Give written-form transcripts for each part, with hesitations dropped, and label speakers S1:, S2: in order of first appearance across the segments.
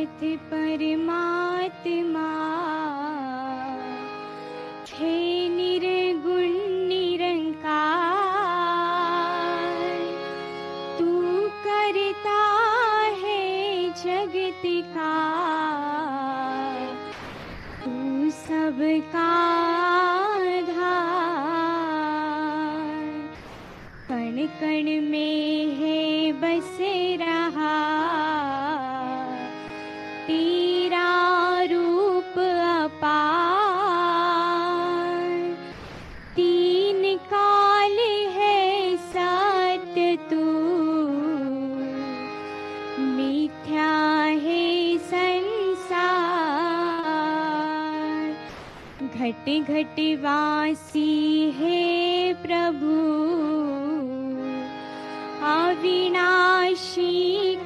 S1: साथ परमात्मा है निर्गुण निरंकार। तू करता है जगत का, तू सबका आधार। कण कण में है बस रहा तेरा रूप अपार। तीन काल है सत्य तू, मिथ्या है संसार। घट घट वासी है प्रभु, अविनाशी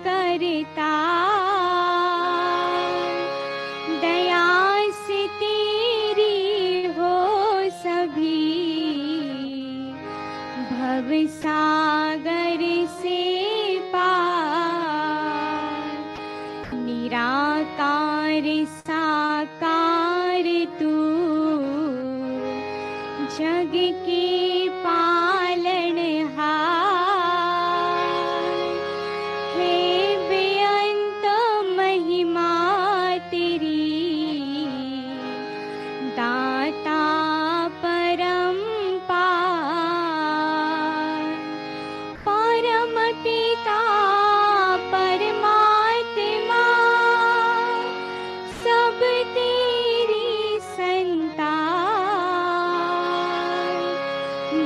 S1: करता। दया से तेरी हो सभी, भव सागर से पार। निराकार साकार तू, जग के पालनहार। हे बेअंत महिमा तेरी, दाता परम्पार। परम पिता परमात्मा, सब तेरी संतान।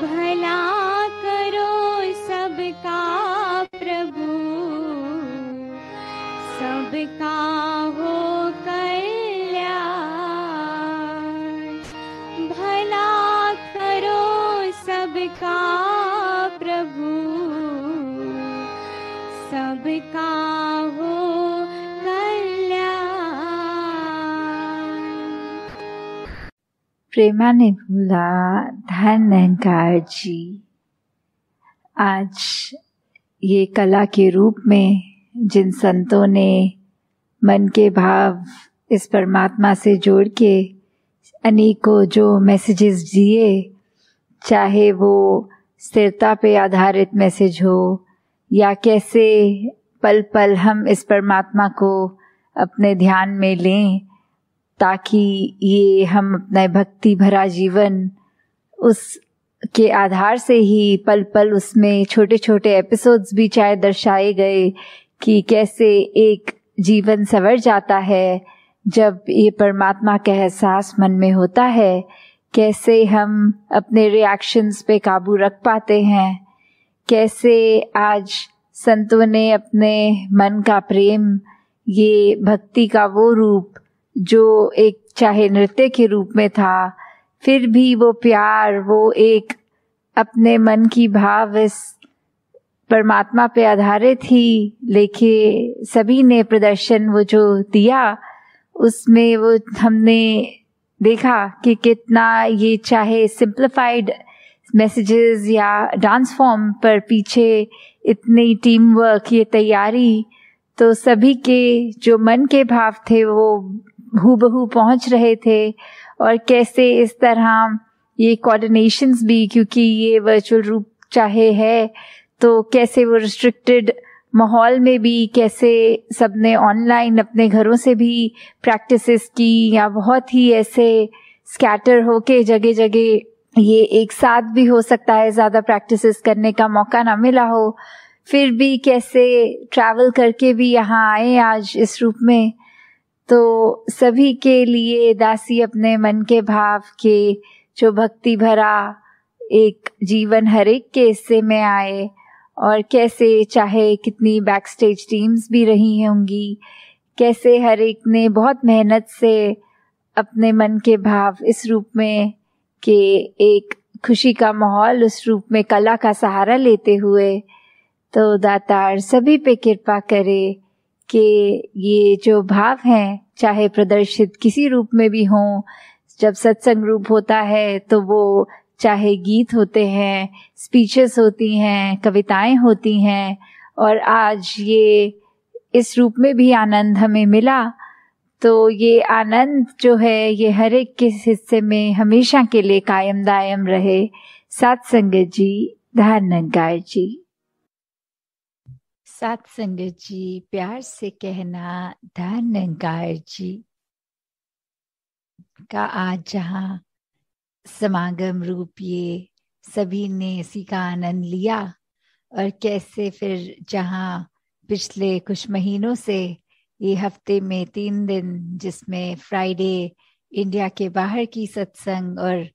S1: भला करो सबका प्रभु, सबका हो कल्याण। भला करो सबका प्रभु, सबका हो कल्याण।
S2: प्रेमा ने बोला, धन अहंकार जी, आज ये कला के रूप में जिन संतों ने मन के भाव इस परमात्मा से जोड़ के अनेकों जो मैसेजेस दिए, चाहे वो स्थिरता पे आधारित मैसेज हो या कैसे पल पल हम इस परमात्मा को अपने ध्यान में लें ताकि ये हम अपना भक्ति भरा जीवन उस के आधार से ही पल पल उसमें छोटे छोटे एपिसोड्स भी चाहे दर्शाए गए कि कैसे एक जीवन संवर जाता है जब ये परमात्मा का एहसास मन में होता है, कैसे हम अपने रिएक्शंस पे काबू रख पाते हैं, कैसे आज संतों ने अपने मन का प्रेम, ये भक्ति का वो रूप जो एक चाहे नृत्य के रूप में था, फिर भी वो प्यार, वो एक अपने मन की भाव इस परमात्मा पे आधारित ही लेके सभी ने प्रदर्शन वो जो दिया, उसमें वो हमने देखा कि कितना ये चाहे सिंप्लीफाइड मैसेजेस या डांस फॉर्म पर पीछे इतनी टीम वर्क, ये तैयारी, तो सभी के जो मन के भाव थे वो हूबहू पहुंच रहे थे। और कैसे इस तरह ये कोऑर्डिनेशंस भी, क्योंकि ये वर्चुअल रूप चाहे है तो कैसे वो रिस्ट्रिक्टेड माहौल में भी कैसे सबने ऑनलाइन अपने घरों से भी प्रैक्टिसेस की या बहुत ही ऐसे स्कैटर होके जगह जगह ये एक साथ भी हो सकता है ज़्यादा प्रैक्टिसेस करने का मौका ना मिला हो, फिर भी कैसे ट्रैवल करके भी यहाँ आए आज इस रूप में। तो सभी के लिए दासी अपने मन के भाव के जो भक्ति भरा एक जीवन हर एक के हिस्से में आए, और कैसे चाहे कितनी बैक स्टेज टीम्स भी रही होंगी, कैसे हर एक ने बहुत मेहनत से अपने मन के भाव इस रूप में के एक खुशी का माहौल उस रूप में कला का सहारा लेते हुए, तो दातार सभी पे कृपा करे कि ये जो भाव हैं चाहे प्रदर्शित किसी रूप में भी हों, जब सत्संग रूप होता है तो वो चाहे गीत होते हैं, स्पीचेस होती हैं, कविताएं होती हैं, और आज ये इस रूप में भी आनंद हमें मिला, तो ये आनंद जो है ये हर एक के हिस्से में हमेशा के लिए कायम दायम रहे। साथ संगत जी, धन निरंकार जी। साथ संगत जी, प्यार से कहना धन निरंकार जी का आज जहाँ समागम रूप ये सभी ने इसी का आनंद लिया, और कैसे फिर जहाँ पिछले कुछ महीनों से ये हफ्ते में 3 दिन, जिसमें फ्राइडे इंडिया के बाहर की सत्संग और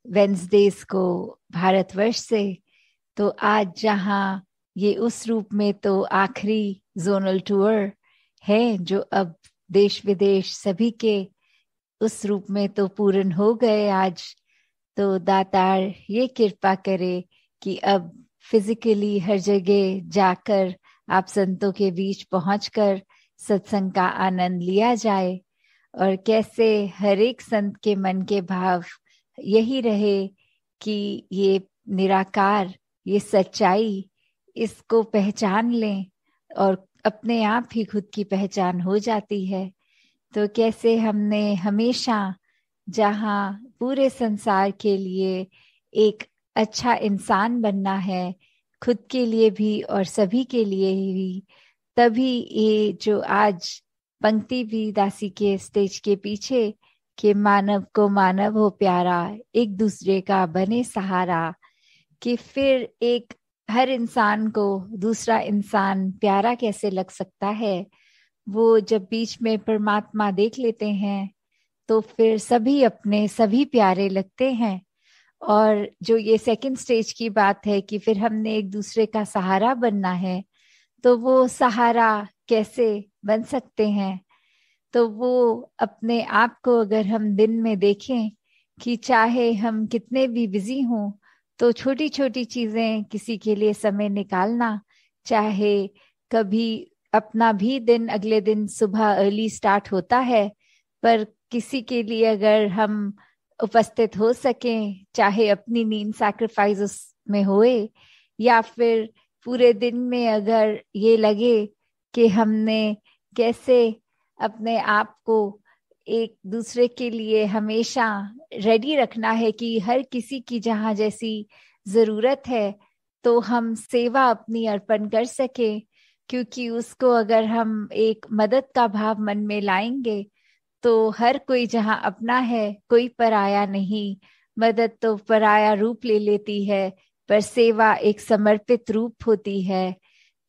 S2: वेंसडेज को भारतवर्ष से, तो आज जहाँ ये उस रूप में तो आखिरी जोनल टूर है जो अब देश विदेश सभी के उस रूप में तो पूर्ण हो गए आज। तो दातार ये कृपा करे कि अब फिजिकली हर जगह जाकर आप संतों के बीच पहुंचकर सत्संग का आनंद लिया जाए, और कैसे हर एक संत के मन के भाव यही रहे कि ये निराकार, ये सच्चाई, इसको पहचान लें और अपने आप ही खुद की पहचान हो जाती है। तो कैसे हमने हमेशा जहाँ पूरे संसार के लिए एक अच्छा इंसान बनना है, खुद के लिए भी और सभी के लिए भी, तभी ये जो आज पंक्ति भी दासी के स्टेज के पीछे कि मानव को मानव हो प्यारा, एक दूसरे का बने सहारा, कि फिर एक हर इंसान को दूसरा इंसान प्यारा कैसे लग सकता है। वो जब बीच में परमात्मा देख लेते हैं तो फिर सभी अपने सभी प्यारे लगते हैं। और जो ये सेकंड स्टेज की बात है कि फिर हमने एक दूसरे का सहारा बनना है, तो वो सहारा कैसे बन सकते हैं। तो वो अपने आप को अगर हम दिन में देखें कि चाहे हम कितने भी बिजी हों, तो छोटी छोटी चीजें, किसी के लिए समय निकालना, चाहे कभी अपना भी दिन अगले दिन सुबह अर्ली स्टार्ट होता है, पर किसी के लिए अगर हम उपस्थित हो सकें, चाहे अपनी नींद सैक्रिफाइस उसमें होए, या फिर पूरे दिन में अगर ये लगे कि हमने कैसे अपने आप को एक दूसरे के लिए हमेशा रेडी रखना है कि हर किसी की जहाँ जैसी जरूरत है तो हम सेवा अपनी अर्पण कर सके, क्योंकि उसको अगर हम एक मदद का भाव मन में लाएंगे तो हर कोई जहाँ अपना है, कोई पराया नहीं। मदद तो पराया रूप ले लेती है, पर सेवा एक समर्पित रूप होती है।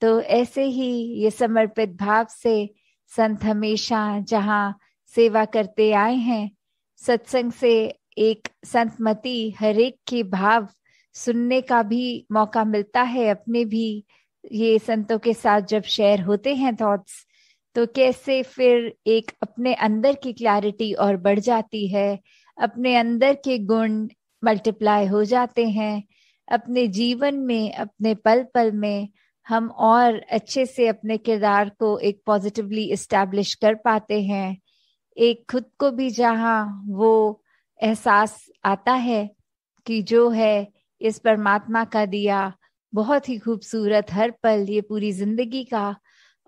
S2: तो ऐसे ही ये समर्पित भाव से संत हमेशा जहाँ सेवा करते आए हैं, सत्संग से एक संतमति हर एक के भाव सुनने का भी मौका मिलता है। अपने भी ये संतों के साथ जब शेयर होते हैं थॉट्स, तो कैसे फिर एक अपने अंदर की क्लैरिटी और बढ़ जाती है, अपने अंदर के गुण मल्टीप्लाई हो जाते हैं। अपने जीवन में, अपने पल पल में हम और अच्छे से अपने किरदार को एक पॉजिटिवली इस्टेब्लिश कर पाते हैं। एक खुद को भी जहाँ वो एहसास आता है कि जो है इस परमात्मा का दिया बहुत ही खूबसूरत हर पल ये पूरी जिंदगी का,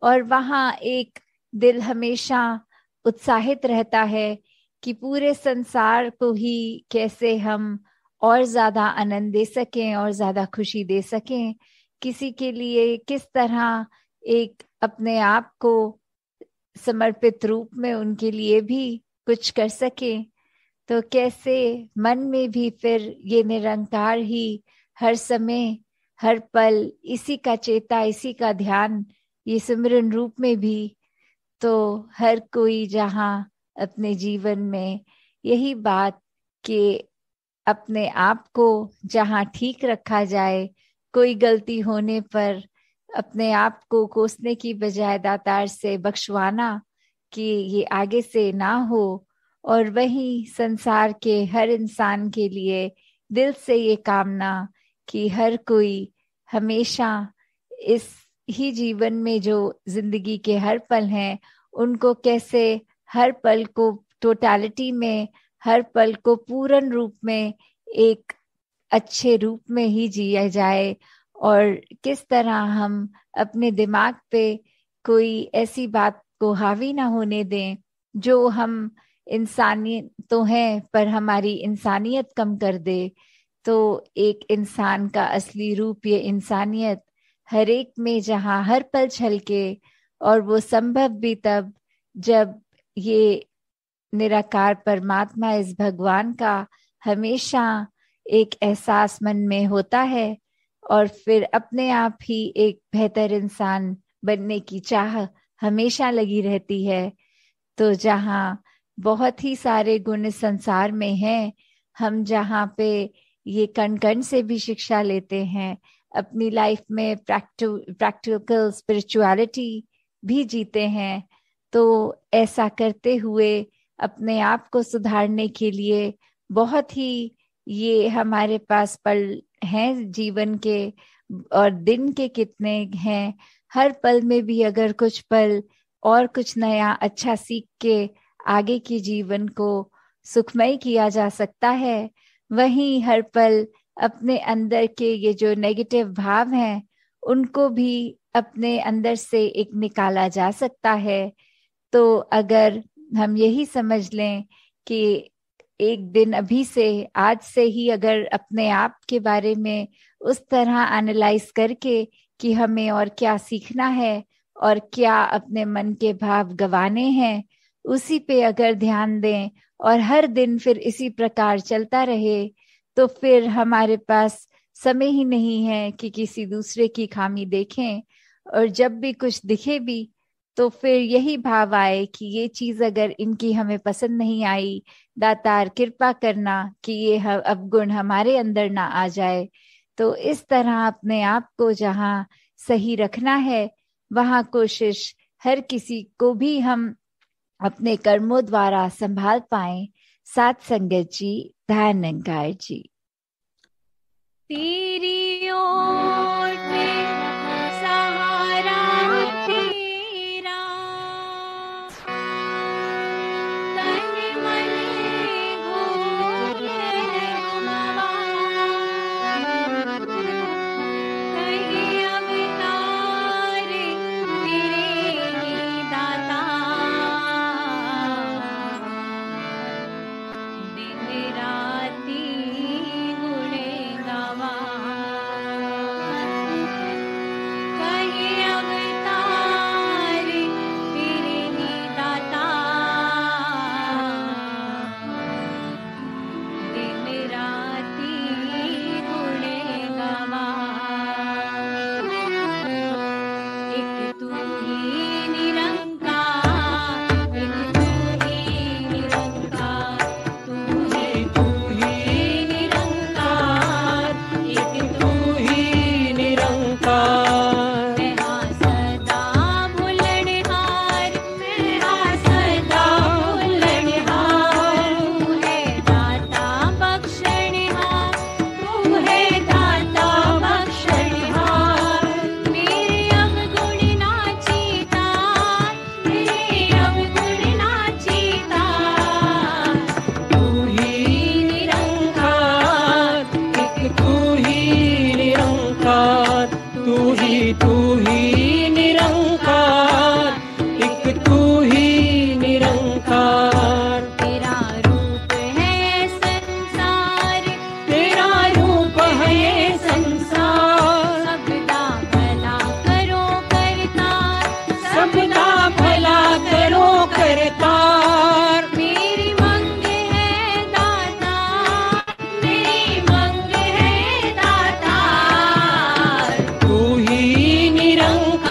S2: और वहाँ एक दिल हमेशा उत्साहित रहता है कि पूरे संसार को ही कैसे हम और ज्यादा आनंद दे सकें और ज्यादा खुशी दे सकें, किसी के लिए किस तरह एक अपने आप को समर्पित रूप में उनके लिए भी कुछ कर सकें। तो कैसे मन में भी फिर ये निरंकार ही हर समय हर पल इसी का चेता, इसी का ध्यान, ये सिमरन रूप में भी, तो हर कोई जहाँ अपने जीवन में यही बात कि अपने आप को जहाँ ठीक रखा जाए, कोई गलती होने पर अपने आप को कोसने की बजाय दातार से बख्शवाना कि ये आगे से ना हो। और वही संसार के हर इंसान के लिए दिल से ये कामना कि हर कोई हमेशा इस ही जीवन में जो जिंदगी के हर पल हैं, उनको कैसे हर पल को टोटलिटी में, हर पल को पूर्ण रूप में एक अच्छे रूप में ही जिया जाए, और किस तरह हम अपने दिमाग पे कोई ऐसी बात को हावी ना होने दें जो हम इंसानी तो हैं पर हमारी इंसानियत कम कर दे। तो एक इंसान का असली रूप ये इंसानियत हर एक में जहाँ हर पल छलके, और वो संभव भी तब जब ये निराकार परमात्मा इस भगवान का हमेशा एक एहसास मन में होता है, और फिर अपने आप ही एक बेहतर इंसान बनने की चाह हमेशा लगी रहती है। तो जहाँ बहुत ही सारे गुण इस संसार में हैं, हम जहाँ पे ये कण कण से भी शिक्षा लेते हैं, अपनी लाइफ में प्रैक्टिकल स्पिरिचुअलिटी भी जीते हैं, तो ऐसा करते हुए अपने आप को सुधारने के लिए बहुत ही ये हमारे पास पल हैं जीवन के, और दिन के कितने हैं। हर पल में भी अगर कुछ पल और कुछ नया अच्छा सीख के आगे के जीवन को सुखमय किया जा सकता है, वहीं हर पल अपने अंदर के ये जो नेगेटिव भाव हैं उनको भी अपने अंदर से एक निकाला जा सकता है। तो अगर हम यही समझ लें कि एक दिन अभी से, आज से ही अगर अपने आप के बारे में उस तरह एनालाइज करके कि हमें और क्या सीखना है और क्या अपने मन के भाव गंवाने हैं, उसी पे अगर ध्यान दें और हर दिन फिर इसी प्रकार चलता रहे, तो फिर हमारे पास समय ही नहीं है कि किसी दूसरे की खामी देखें। और जब भी कुछ दिखे भी तो फिर यही भाव आए कि ये चीज अगर इनकी हमें पसंद नहीं आई, दातार कृपा करना कि ये अवगुण हमारे अंदर ना आ जाए। तो इस तरह अपने आप को जहाँ सही रखना है वहाँ कोशिश हर किसी को भी हम अपने कर्मों द्वारा संभाल पाएं। साथ संगत जी, ध्यान निरंकार जी।
S1: तेरी ओर में सहारा तेरा, तन मन घोर हवा, कहीं अवतार तेरे ही दाता, दिन राती गुणे गावा, कहीं अवतार तेरे ही दाता, दिन राती गुणे गावा। एक तू ही निरंकार, एक तू ही निरंकार, तू ही निरंकार, एक तू
S3: ही निरंकार।
S1: मेरा सदा भूलनहार, मेरा सदा भूलनहार, तू है दाता बख्शनहार, तू है दाता बख्शनहार, मेरे अवगुण नाचीता, मेरे अवगुण नाचीता,
S3: तू ही
S1: निरंकार,
S3: एक तू ही निरंकार, तू ही निरंकार, एक तू ही निरंकार।
S1: तेरा रूप है संसार,
S3: तेरा रूप है ये संसार,
S1: सबदा भला करो करतार,
S3: सबदा भला करो करतार।
S1: मेरी मंग है दाता, मेरी मंग है दाता,
S3: तू ही निरंकार,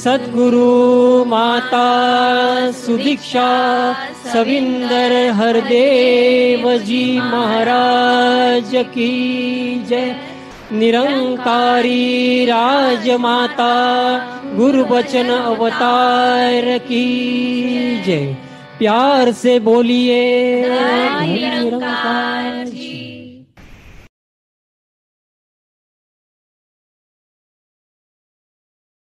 S3: सद्गुरु माता सुदीक्षा सविंदर हरदेव जी महाराज की जय। निरंकारी राजमाता गुरुबचन अवतार की जय। प्यार से बोलिए
S1: निरंकार जी